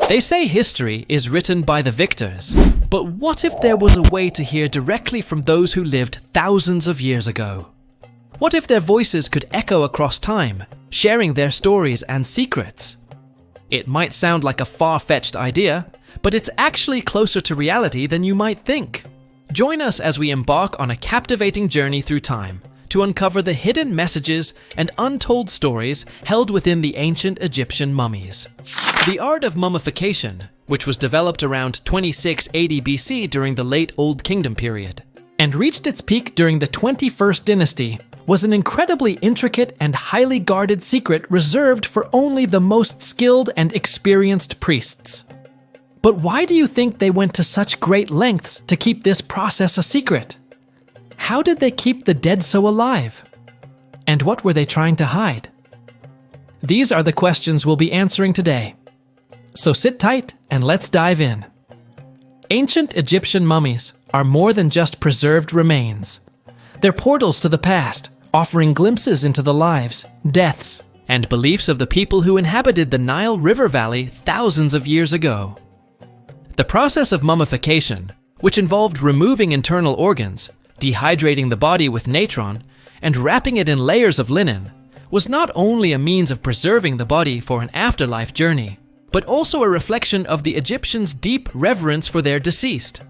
They say history is written by the victors, but what if there was a way to hear directly from those who lived thousands of years ago? What if their voices could echo across time, sharing their stories and secrets? It might sound like a far-fetched idea, but it's actually closer to reality than you might think. Join us as we embark on a captivating journey through time to uncover the hidden messages and untold stories held within the ancient Egyptian mummies. The art of mummification, which was developed around 2680 BC during the late Old Kingdom period, and reached its peak during the 21st dynasty, was an incredibly intricate and highly guarded secret reserved for only the most skilled and experienced priests. But why do you think they went to such great lengths to keep this process a secret? How did they keep the dead so alive? And what were they trying to hide? These are the questions we'll be answering today. So sit tight and let's dive in. Ancient Egyptian mummies are more than just preserved remains. They're portals to the past, offering glimpses into the lives, deaths, and beliefs of the people who inhabited the Nile River Valley thousands of years ago. The process of mummification, which involved removing internal organs, dehydrating the body with natron, and wrapping it in layers of linen, was not only a means of preserving the body for an afterlife journey, but also a reflection of the Egyptians' deep reverence for their deceased.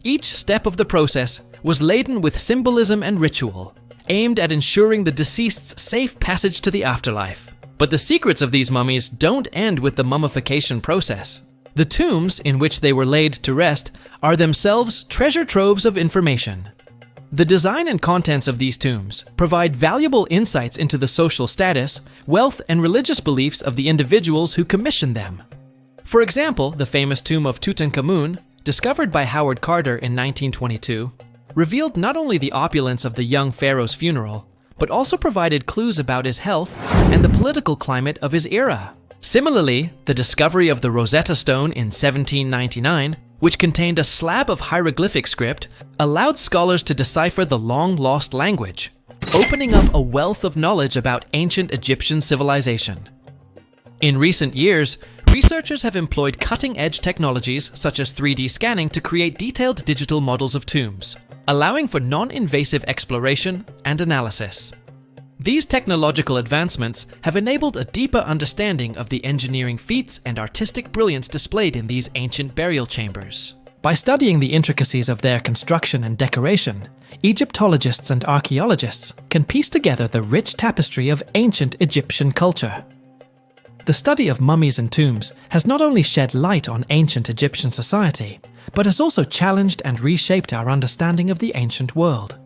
Each step of the process was laden with symbolism and ritual, aimed at ensuring the deceased's safe passage to the afterlife. But the secrets of these mummies don't end with the mummification process. The tombs in which they were laid to rest are themselves treasure troves of information. The design and contents of these tombs provide valuable insights into the social status, wealth, and religious beliefs of the individuals who commissioned them. For example, the famous tomb of Tutankhamun, discovered by Howard Carter in 1922, revealed not only the opulence of the young pharaoh's funeral, but also provided clues about his health and the political climate of his era. Similarly, the discovery of the Rosetta Stone in 1799, which contained a slab of hieroglyphic script, allowed scholars to decipher the long-lost language, opening up a wealth of knowledge about ancient Egyptian civilization. In recent years, researchers have employed cutting-edge technologies such as 3D scanning to create detailed digital models of tombs, allowing for non-invasive exploration and analysis. These technological advancements have enabled a deeper understanding of the engineering feats and artistic brilliance displayed in these ancient burial chambers. By studying the intricacies of their construction and decoration, Egyptologists and archaeologists can piece together the rich tapestry of ancient Egyptian culture. The study of mummies and tombs has not only shed light on ancient Egyptian society, but has also challenged and reshaped our understanding of the ancient world.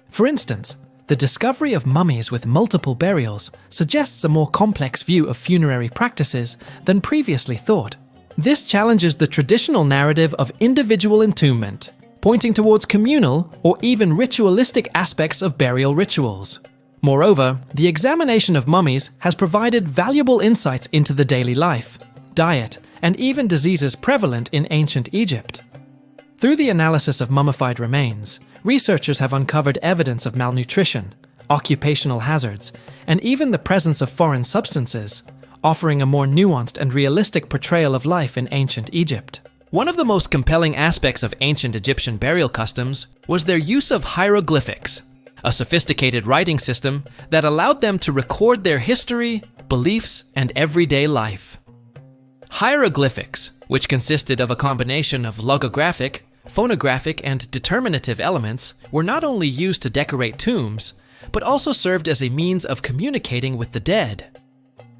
For instance, the discovery of mummies with multiple burials suggests a more complex view of funerary practices than previously thought. This challenges the traditional narrative of individual entombment, pointing towards communal or even ritualistic aspects of burial rituals. Moreover, the examination of mummies has provided valuable insights into the daily life, diet, and even diseases prevalent in ancient Egypt. Through the analysis of mummified remains, researchers have uncovered evidence of malnutrition, occupational hazards, and even the presence of foreign substances, offering a more nuanced and realistic portrayal of life in ancient Egypt. One of the most compelling aspects of ancient Egyptian burial customs was their use of hieroglyphics, a sophisticated writing system that allowed them to record their history, beliefs, and everyday life. Hieroglyphics, which consisted of a combination of logographic, phonographic, and determinative elements, were not only used to decorate tombs, but also served as a means of communicating with the dead.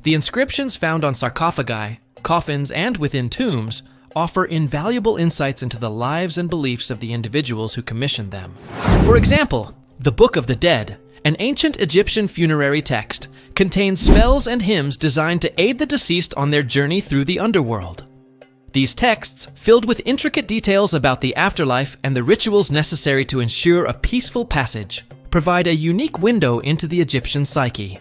The inscriptions found on sarcophagi, coffins, and within tombs offer invaluable insights into the lives and beliefs of the individuals who commissioned them. For example, the Book of the Dead, an ancient Egyptian funerary text, contains spells and hymns designed to aid the deceased on their journey through the underworld. These texts, filled with intricate details about the afterlife and the rituals necessary to ensure a peaceful passage, provide a unique window into the Egyptian psyche.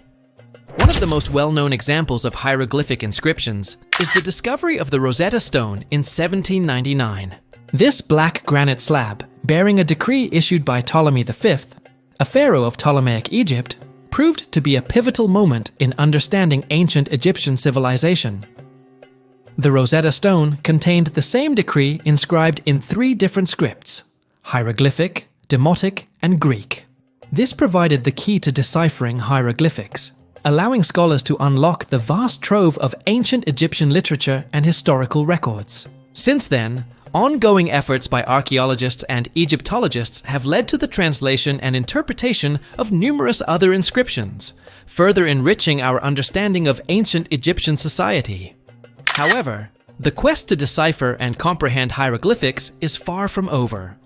One of the most well-known examples of hieroglyphic inscriptions is the discovery of the Rosetta Stone in 1799. This black granite slab, bearing a decree issued by Ptolemy V, a pharaoh of Ptolemaic Egypt, proved to be a pivotal moment in understanding ancient Egyptian civilization. The Rosetta Stone contained the same decree inscribed in 3 different scripts: Hieroglyphic, Demotic, and Greek. This provided the key to deciphering hieroglyphics, allowing scholars to unlock the vast trove of ancient Egyptian literature and historical records. Since then, ongoing efforts by archaeologists and Egyptologists have led to the translation and interpretation of numerous other inscriptions, further enriching our understanding of ancient Egyptian society. However, the quest to decipher and comprehend hieroglyphics is far from over.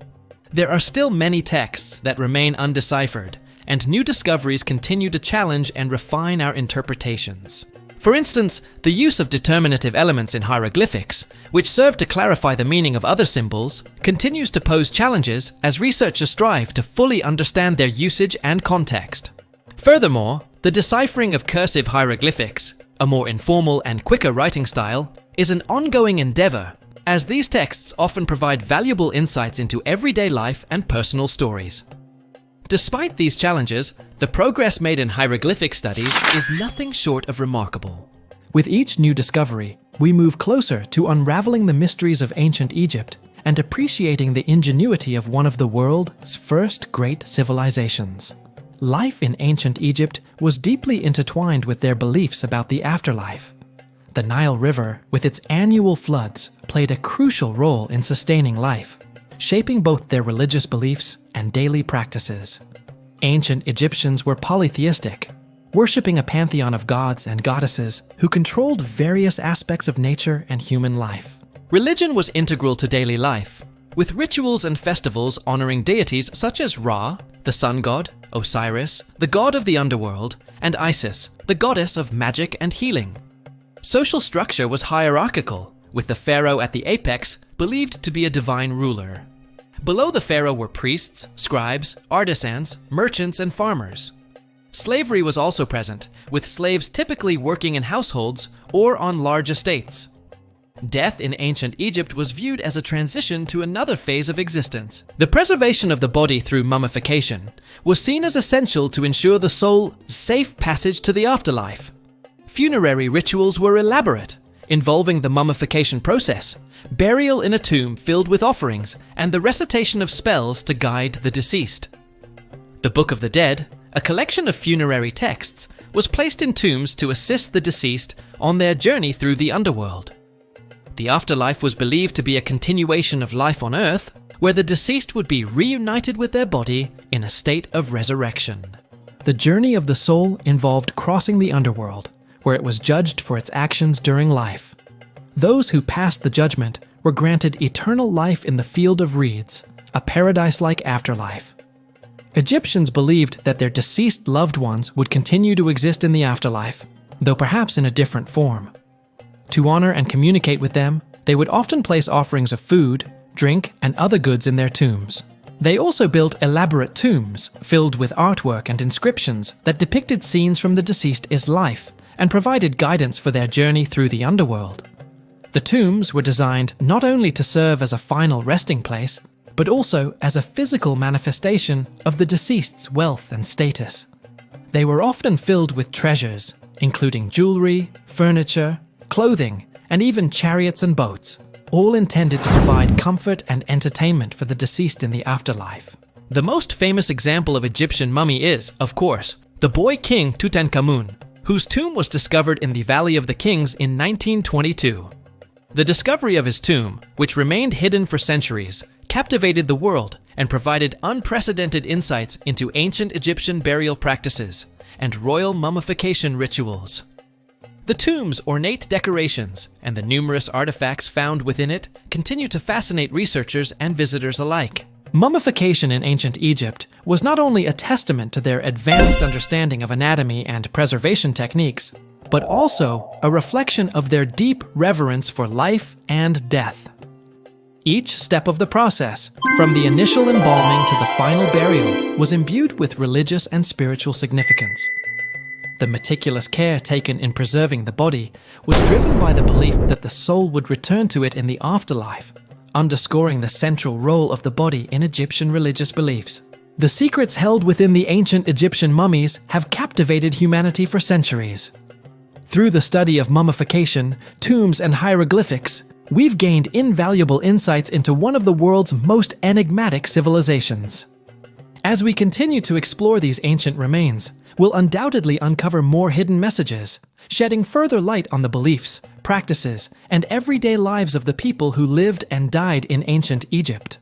There are still many texts that remain undeciphered, and new discoveries continue to challenge and refine our interpretations. For instance, the use of determinative elements in hieroglyphics, which serve to clarify the meaning of other symbols, continues to pose challenges as researchers strive to fully understand their usage and context. Furthermore, the deciphering of cursive hieroglyphics, a more informal and quicker writing style, is an ongoing endeavor, as these texts often provide valuable insights into everyday life and personal stories. Despite these challenges, the progress made in hieroglyphic studies is nothing short of remarkable. With each new discovery, we move closer to unraveling the mysteries of ancient Egypt and appreciating the ingenuity of one of the world's first great civilizations. Life in ancient Egypt was deeply intertwined with their beliefs about the afterlife. The Nile River, with its annual floods, played a crucial role in sustaining life, shaping both their religious beliefs and daily practices. Ancient Egyptians were polytheistic, worshipping a pantheon of gods and goddesses who controlled various aspects of nature and human life. Religion was integral to daily life, with rituals and festivals honoring deities such as Ra, the sun god, Osiris, the god of the underworld, and Isis, the goddess of magic and healing. Social structure was hierarchical, with the pharaoh at the apex believed to be a divine ruler. Below the pharaoh were priests, scribes, artisans, merchants, and farmers. Slavery was also present, with slaves typically working in households or on large estates. Death in ancient Egypt was viewed as a transition to another phase of existence. The preservation of the body through mummification was seen as essential to ensure the soul's safe passage to the afterlife. Funerary rituals were elaborate, involving the mummification process, burial in a tomb filled with offerings, and the recitation of spells to guide the deceased. The Book of the Dead, a collection of funerary texts, was placed in tombs to assist the deceased on their journey through the underworld. The afterlife was believed to be a continuation of life on Earth, where the deceased would be reunited with their body in a state of resurrection. The journey of the soul involved crossing the underworld, where it was judged for its actions during life. Those who passed the judgment were granted eternal life in the field of reeds, a paradise-like afterlife. Egyptians believed that their deceased loved ones would continue to exist in the afterlife, though perhaps in a different form. To honor and communicate with them, they would often place offerings of food, drink, and other goods in their tombs. They also built elaborate tombs filled with artwork and inscriptions that depicted scenes from the deceased's life and provided guidance for their journey through the underworld. The tombs were designed not only to serve as a final resting place, but also as a physical manifestation of the deceased's wealth and status. They were often filled with treasures, including jewelry, furniture, clothing, and even chariots and boats, all intended to provide comfort and entertainment for the deceased in the afterlife. The most famous example of Egyptian mummy is, of course, the boy king Tutankhamun, whose tomb was discovered in the Valley of the Kings in 1922. The discovery of his tomb, which remained hidden for centuries, captivated the world and provided unprecedented insights into ancient Egyptian burial practices and royal mummification rituals. The tomb's ornate decorations and the numerous artifacts found within it continue to fascinate researchers and visitors alike. Mummification in ancient Egypt was not only a testament to their advanced understanding of anatomy and preservation techniques, but also a reflection of their deep reverence for life and death. Each step of the process, from the initial embalming to the final burial, was imbued with religious and spiritual significance. The meticulous care taken in preserving the body was driven by the belief that the soul would return to it in the afterlife, underscoring the central role of the body in Egyptian religious beliefs. The secrets held within the ancient Egyptian mummies have captivated humanity for centuries. Through the study of mummification, tombs, and hieroglyphics, we've gained invaluable insights into one of the world's most enigmatic civilizations. As we continue to explore these ancient remains, we'll undoubtedly uncover more hidden messages, shedding further light on the beliefs, practices, and everyday lives of the people who lived and died in ancient Egypt.